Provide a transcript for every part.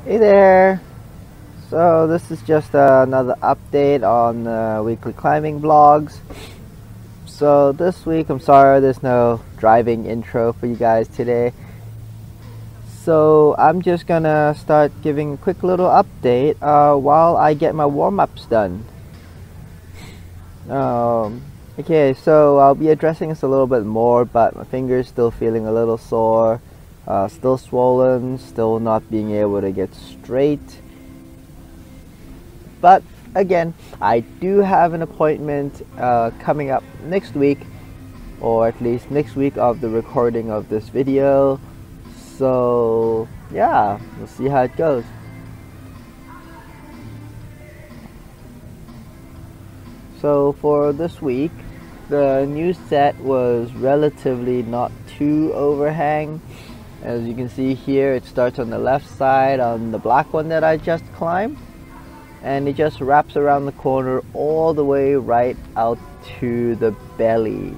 Hey there! So this is just another update on weekly climbing vlogs. So this week, I'm sorry there's no driving intro for you guys today. So I'm just gonna start giving a quick little update while I get my warm-ups done. Okay, so I'll be addressing this a little bit more, but my finger's still feeling a little sore. Still swollen, still not being able to get straight. But again, I do have an appointment coming up next week, or at least next week of the recording of this video. So yeah, we'll see how it goes. So for this week, the new set was relatively not too overhang. As you can see here, it starts on the left side on the black one that I just climbed, and it just wraps around the corner all the way right out to the belly.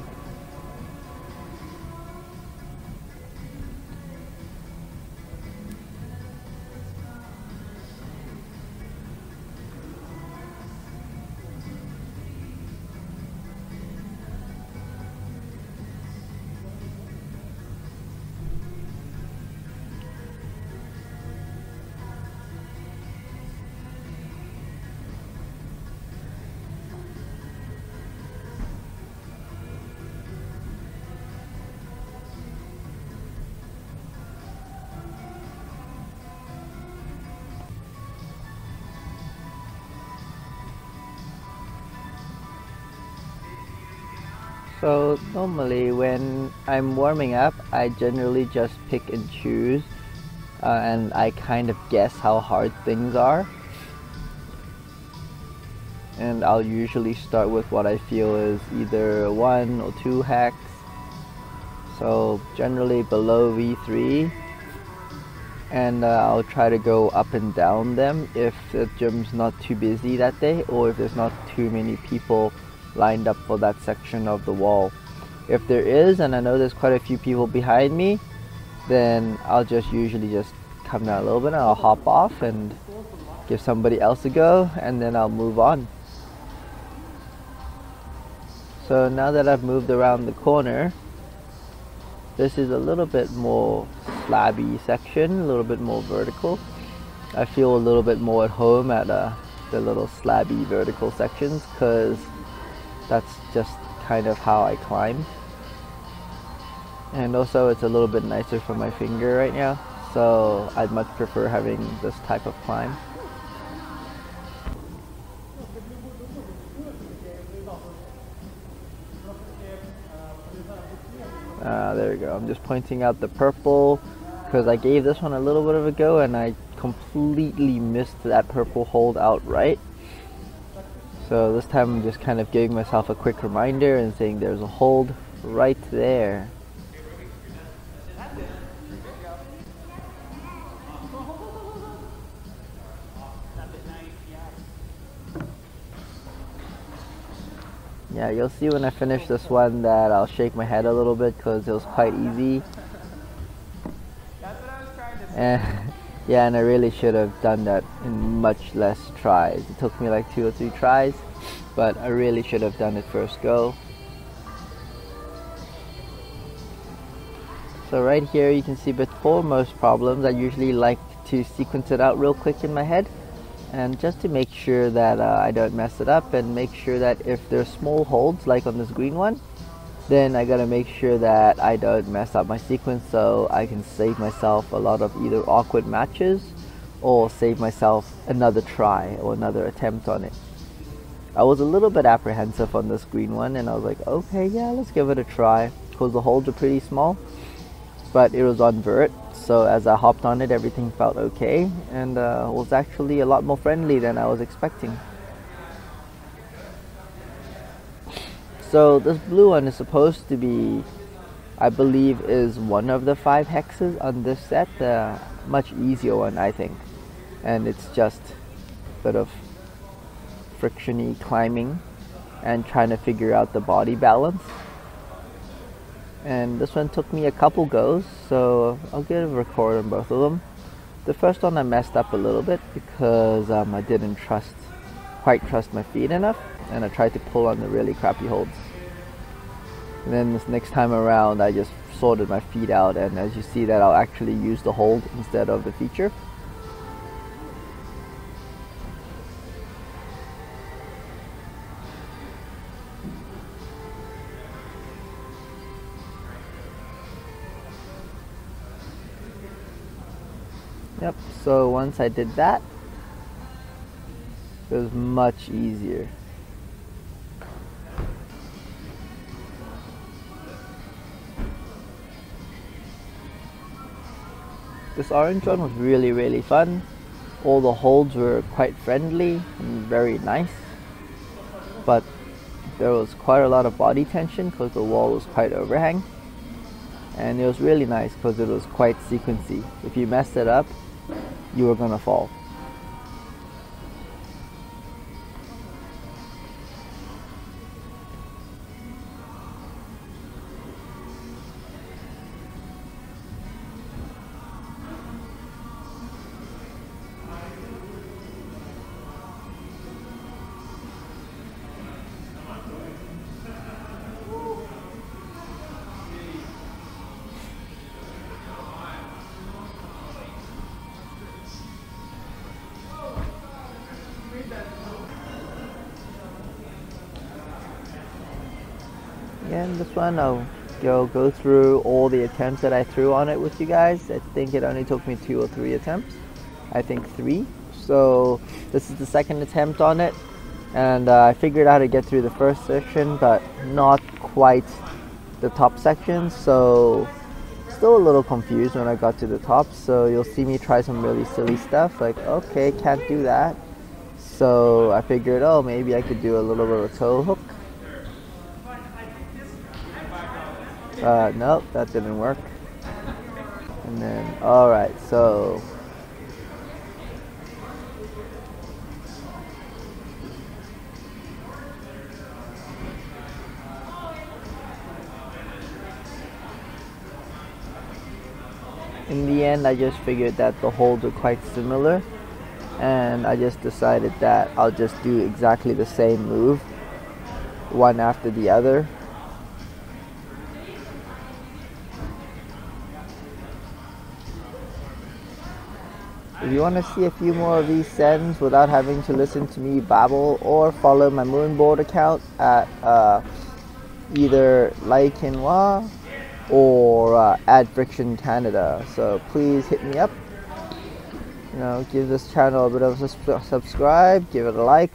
So normally when I'm warming up, I generally just pick and choose and I kind of guess how hard things are. And I'll usually start with what I feel is either 1 or 2 hacks. So generally below V3. And I'll try to go up and down them if the gym's not too busy that day, or if there's not too many people lined up for that section of the wall. If there is, and I know there's quite a few people behind me, then I'll just usually just come down a little bit and I'll hop off and give somebody else a go, and then I'll move on. So now that I've moved around the corner, this is a little bit more slabby section, a little bit more vertical. I feel a little bit more at home at the little slabby vertical sections, because that's just kind of how I climb. And also it's a little bit nicer for my finger right now, so I'd much prefer having this type of climb. There we go. I'm just pointing out the purple because I gave this one a little bit of a go and I completely missed that purple hold outright. So this time I'm just kind of giving myself a quick reminder and saying there's a hold right there. Yeah, you'll see when I finish this one that I'll shake my head a little bit because it was quite easy. And yeah, and I really should have done that in much less tries. It took me like 2 or 3 tries, but I really should have done it first go. So right here you can see before most problems, I usually like to sequence it out real quick in my head, and just to make sure that I don't mess it up, and make sure that if there's small holds like on this green one, then I gotta make sure that I don't mess up my sequence, so I can save myself a lot of either awkward matches or save myself another try or another attempt on it. I was a little bit apprehensive on this green one, and I was like, okay, yeah, let's give it a try, because the holds are pretty small, but it was on vert. So as I hopped on it, everything felt okay, and was actually a lot more friendly than I was expecting. So this blue one is supposed to be, I believe, is one of the 5 hexes on this set, the much easier one I think. And it's just a bit of friction-y climbing and trying to figure out the body balance. And this one took me a couple goes, so I'll get a record on both of them. The first one I messed up a little bit because I didn't quite trust my feet enough, and I tried to pull on the really crappy holds. And then this next time around I just sorted my feet out, and as you see that I'll actually use the hold instead of the feature. Yep, so once I did that, it was much easier. This orange one was really fun. All the holds were quite friendly and very nice, but there was quite a lot of body tension because the wall was quite overhang, and it was really nice because it was quite sequency. If you messed it up, you were gonna fall. Again, this one I'll go through all the attempts that I threw on it with you guys. I think it only took me 2 or 3 attempts. I think 3. So this is the second attempt on it, and I figured out how to get through the first section, but not quite the top section, so still a little confused when I got to the top. So you'll see me try some really silly stuff like, okay, can't do that. So I figured, oh, maybe I could do a little bit of a toe hook. Nope, that didn't work. And then, alright, so in the end I just figured that the holds are quite similar, and I just decided that I'll just do exactly the same move, one after the other. If you want to see a few more of these sends without having to listen to me babble, or follow my moonboard account at either Lai Quinoa or at Friction Canada, so please hit me up. You know, give this channel a bit of a subscribe, give it a like,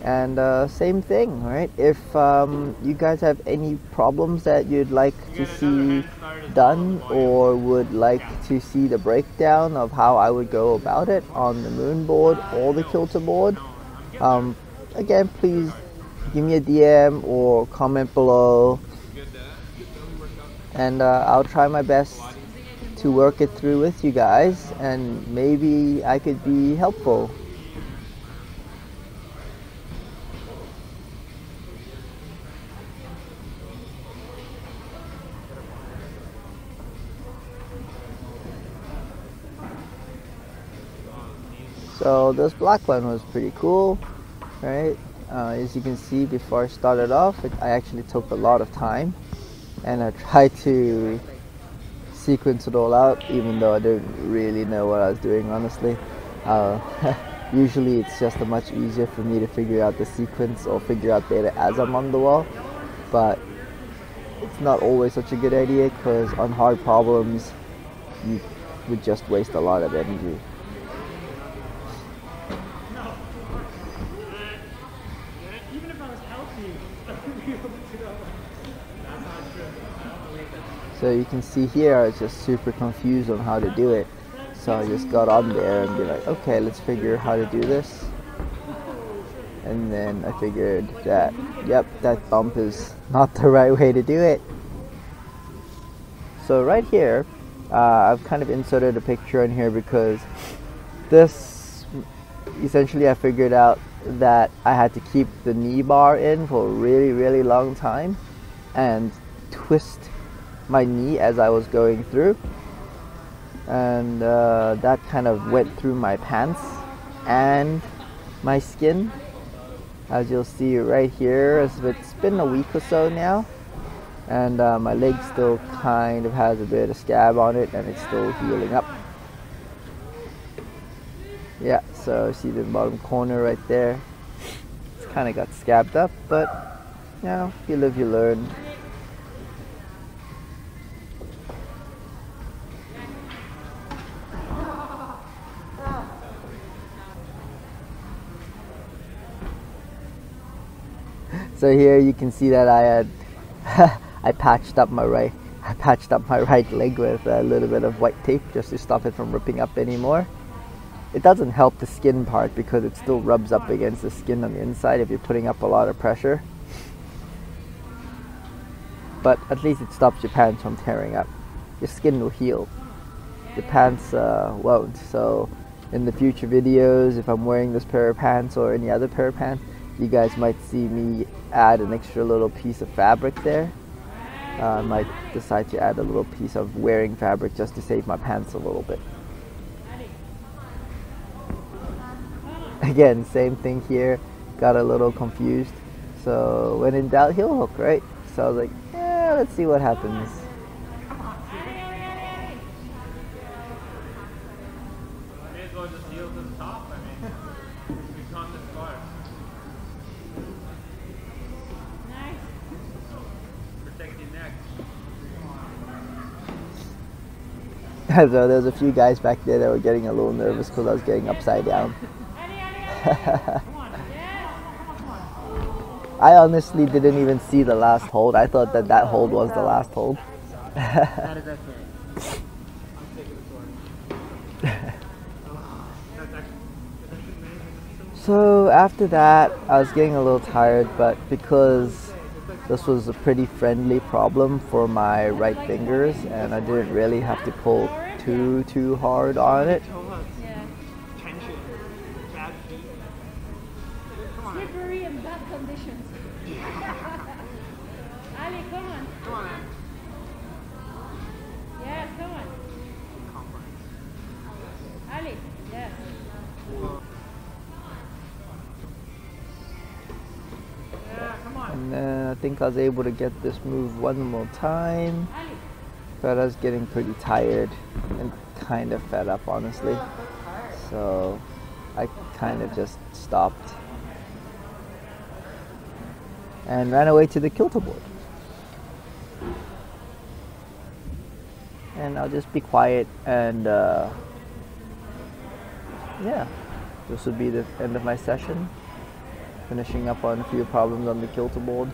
and same thing, right? If you guys have any problems that you'd like to see done, or would like to see the breakdown of how I would go about it on the moonboard or the kilterboard, again, please give me a DM or comment below, and I'll try my best to work it through with you guys, and maybe I could be helpful. So this black one was pretty cool, right? As you can see, before I started off, I actually took a lot of time, and I tried to sequence it all out, even though I didn't really know what I was doing, honestly. Usually it's just much easier for me to figure out the sequence or figure out data as I'm on the wall, but it's not always such a good idea, because on hard problems you would just waste a lot of energy. So you can see here I was just super confused on how to do it. So I just got on there and be like, okay, let's figure how to do this. And then I figured that, yep, that bump is not the right way to do it. So right here, I've kind of inserted a picture in here because this, essentially I figured out that I had to keep the knee bar in for a really long time and twist my knee as I was going through. and that kind of went through my pants and my skin. As you'll see right here, it's been a week or so now, and my leg still kind of has a bit of scab on it, and it's still healing up. Yeah, so see the bottom corner right there, it's kind of got scabbed up, but you know, you live, you learn. So here you can see that I had I patched up my right leg with a little bit of white tape just to stop it from ripping up anymore. It doesn't help the skin part because it still rubs up against the skin on the inside if you're putting up a lot of pressure. But at least it stops your pants from tearing up. Your skin will heal. Your pants won't. So in the future videos, if I'm wearing this pair of pants or any other pair of pants, you guys might see me add an extra little piece of fabric there. I might decide to add a little piece of wearing fabric just to save my pants a little bit. Again, same thing here. Got a little confused. So when in doubt, heel hook, right? So I was like, yeah, let's see what happens. So there's a few guys back there that were getting a little nervous because I was getting upside down. I honestly didn't even see the last hold. I thought that hold was the last hold. That is okay. So after that, I was getting a little tired, but because this was a pretty friendly problem for my right fingers and I didn't really have to pull too hard on it. Slippery and bad conditions. Ali, come on. Come on, man. Yes, come on. Ali, yes. Yeah, come on. And then I think I was able to get this move one more time, but I was getting pretty tired and kind of fed up, honestly. So I kind of just stopped and ran away to the kilterboard. And I'll just be quiet and yeah, this would be the end of my session. Finishing up on a few problems on the kilterboard.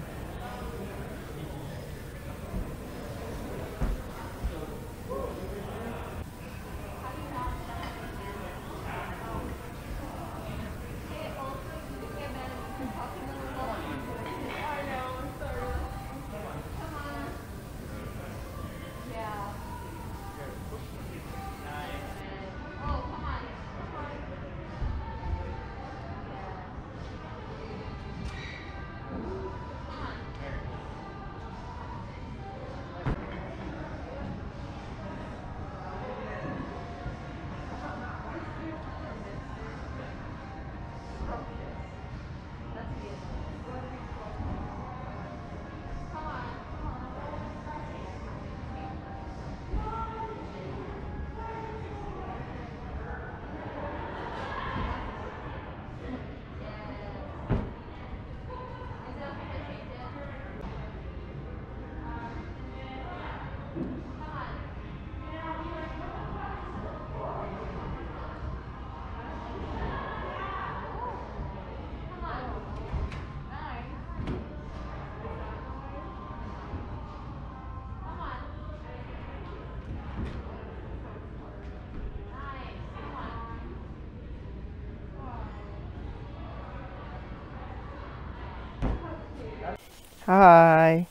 Hi.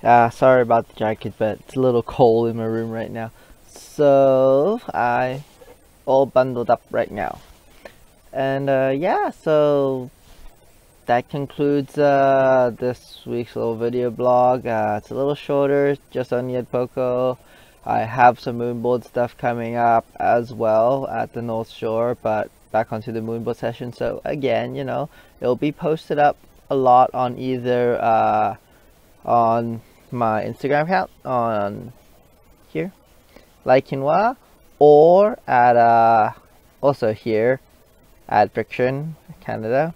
Sorry about the jacket, but it's a little cold in my room right now. So I all bundled up right now. And yeah, so that concludes this week's little video blog. It's a little shorter, just on Yed Poco. I have some moonboard stuff coming up as well at the North Shore, but back onto the moonboard session. So again, you know, it'll be posted up a lot on either on my Instagram account on here, like Quinoa, or at also here at Friction Canada.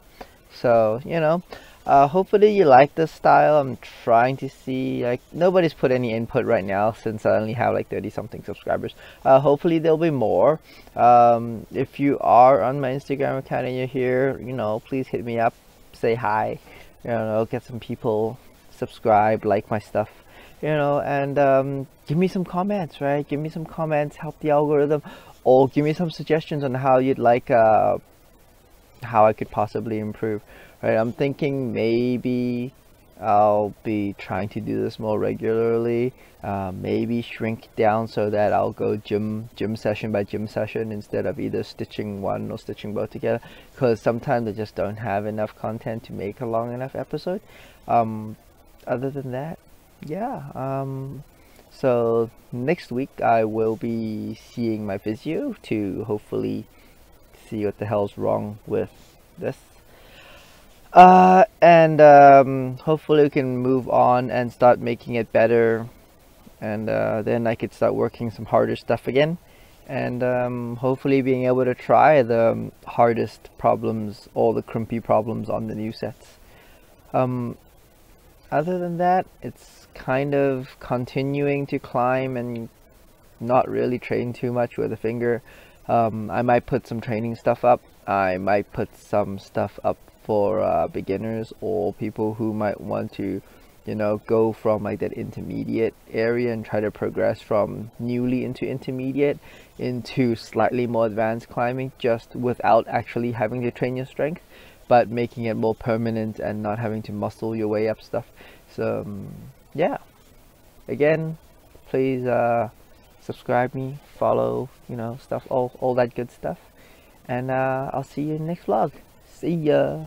So you know, hopefully you like this style. I'm trying to see, like, nobody's put any input right now since I only have like 30 something subscribers. Hopefully there'll be more. If you are on my Instagram account and you're here, you know, please hit me up, say hi, you know, get some people subscribe, like my stuff, you know, and give me some comments, right? Give me some comments, help the algorithm, or give me some suggestions on how you'd like how I could possibly improve, right? I'm thinking maybe I'll be trying to do this more regularly, maybe shrink down so that I'll go gym session by gym session instead of either stitching one or stitching both together, because sometimes I just don't have enough content to make a long enough episode. Other than that, yeah, so next week I will be seeing my physio to hopefully see what the hell's wrong with this, and hopefully we can move on and start making it better, and then I could start working some harder stuff again, and hopefully being able to try the hardest problems, all the crimpy problems on the new sets. Other than that, it's kind of continuing to climb and not really train too much with a finger. I might put some training stuff up. I might put some stuff up for beginners or people who might want to, you know, go from like that intermediate area and try to progress from newly into intermediate into slightly more advanced climbing, just without actually having to train your strength, but making it more permanent and not having to muscle your way up stuff. So yeah, again, please subscribe me, follow, you know, stuff, all that good stuff, and I'll see you in the next vlog. See ya.